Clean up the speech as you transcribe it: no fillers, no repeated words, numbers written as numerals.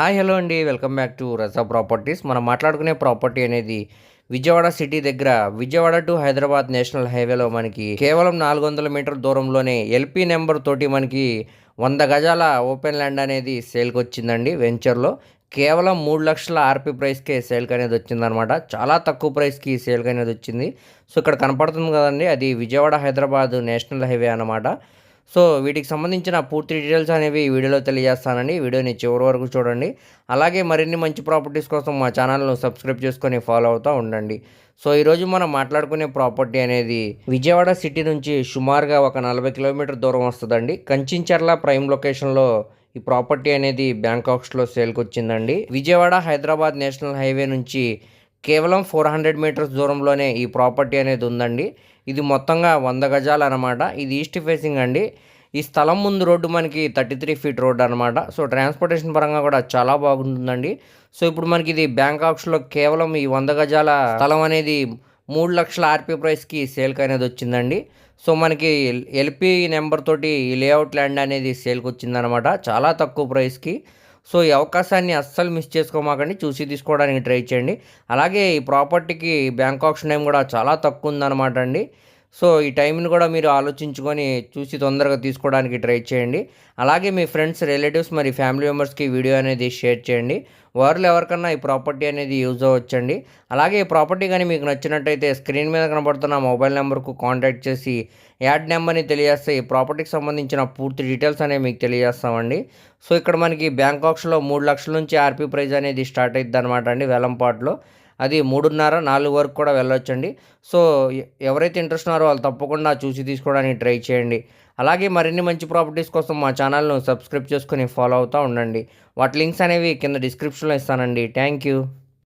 Hi hello అండి, welcome back to Raza properties. మనం మాట్లాడుకునే ప్రాపర్టీ అనేది విజయవాడ సిటీ దగ్గర విజయవాడ టు హైదరాబాద్ నేషనల్ హైవేలో మనకి కేవలం 400 మీటర్ దూరంలోనే ఎల్పి నెంబర్ తోటి మనకి 100 గజాల ఓపెన్ ల్యాండ్ అనేది సేల్కి వచ్చిందండి. వెంచర్లో కేవలం 3 లక్షల ఆర్పి ప్రైస్కే సేల్కి అనేది వచ్చిందనమాట. చాలా తక్కువ ప్రైస్కి సేల్కి అనేది వచ్చింది. సో ఇక్కడ కనపడుతుంది కదండి, అది విజయవాడ హైదరాబాద్ నేషనల్ హైవే అనమాట. సో వీటికి సంబంధించిన పూర్తి డీటెయిల్స్ అనేవి ఈ వీడియోలో తెలియజేస్తానండి. వీడియోని చివరి వరకు చూడండి. అలాగే మరిన్ని మంచి ప్రాపర్టీస్ కోసం మా ఛానల్ను సబ్స్క్రైబ్ చేసుకొని ఫాలో అవుతూ ఉండండి. సో ఈరోజు మనం మాట్లాడుకునే ప్రాపర్టీ అనేది విజయవాడ సిటీ నుంచి సుమారుగా ఒక 40 కిలోమీటర్ దూరం వస్తుందండి. కంచించర్ల ప్రైమ్ లొకేషన్లో ఈ ప్రాపర్టీ అనేది బ్యాంకాక్స్లో సేల్కి వచ్చిందండి. విజయవాడ హైదరాబాద్ నేషనల్ హైవే నుంచి కేవలం 400 మీటర్స్ దూరంలోనే ఈ ప్రాపర్టీ అనేది ఉందండి. ఇది మొత్తంగా 100 గజాలు అనమాట. ఇది ఈస్ట్ ఫేసింగ్ అండి. ఈ స్థలం ముందు రోడ్డు మనకి 33 ఫీట్ రోడ్ అనమాట. సో ట్రాన్స్పోర్టేషన్ పరంగా కూడా చాలా బాగుంటుందండి. సో ఇప్పుడు మనకి ఇది బ్యాంకాక్స్లో కేవలం ఈ 100 గజాల స్థలం అనేది 3 లక్షల ఆర్పీ ప్రైస్కి సేల్కి అనేది వచ్చిందండి. సో మనకి ఎల్పి నెంబర్ తోటి ఈ లేఅవుట్ ల్యాండ్ అనేది సేల్కి వచ్చిందనమాట, చాలా తక్కువ ప్రైస్కి. సో ఈ అవకాశాన్ని అస్సలు మిస్ చేసుకోమాకండి, చూసి తీసుకోవడానికి ట్రై చేయండి. అలాగే ఈ ప్రాపర్టీకి బ్యాంకాక్స్ నేమ్ కూడా చాలా తక్కువ ఉందన్నమాట అండి. సో ఈ టైంని కూడా మీరు ఆలోచించుకొని చూసి తొందరగా తీసుకోవడానికి ట్రై చేయండి. అలాగే మీ ఫ్రెండ్స్, రిలేటివ్స్ మరి ఫ్యామిలీ మెంబర్స్కి వీడియో అనేది షేర్ చేయండి. వారిలో ఎవరికన్నా ఈ ప్రాపర్టీ అనేది యూజ్ అవ్వచ్చండి. అలాగే ఈ ప్రాపర్టీ కానీ మీకు నచ్చినట్టయితే స్క్రీన్ మీద కనబడుతున్న మొబైల్ నెంబర్కు కాంటాక్ట్ చేసి యాడ్ నెంబర్ని తెలియజేస్తే ఈ ప్రాపర్టీకి సంబంధించిన పూర్తి డీటెయిల్స్ అనేవి మీకు తెలియజేస్తామండి. సో ఇక్కడ మనకి బ్యాంకాక్స్లో 3 లక్షల నుంచి ఆర్పీ ప్రైజ్ అనేది స్టార్ట్ అవుతుంది అనమాట అండి. వేలంపాట్లో అది 3.5, 4 వరకు కూడా వెళ్ళొచ్చండి. సో ఎవరైతే ఇంట్రెస్ట్ ఉన్నారో వాళ్ళు తప్పకుండా చూసి తీసుకోవడానికి ట్రై చేయండి. అలాగే మరిన్ని మంచి ప్రాపర్టీస్ కోసం మా ఛానల్ను సబ్స్క్రైబ్ చేసుకొని ఫాలో అవుతూ ఉండండి. వాటి లింక్స్ అనేవి కింద డిస్క్రిప్షన్లో ఇస్తానండి. Thank you.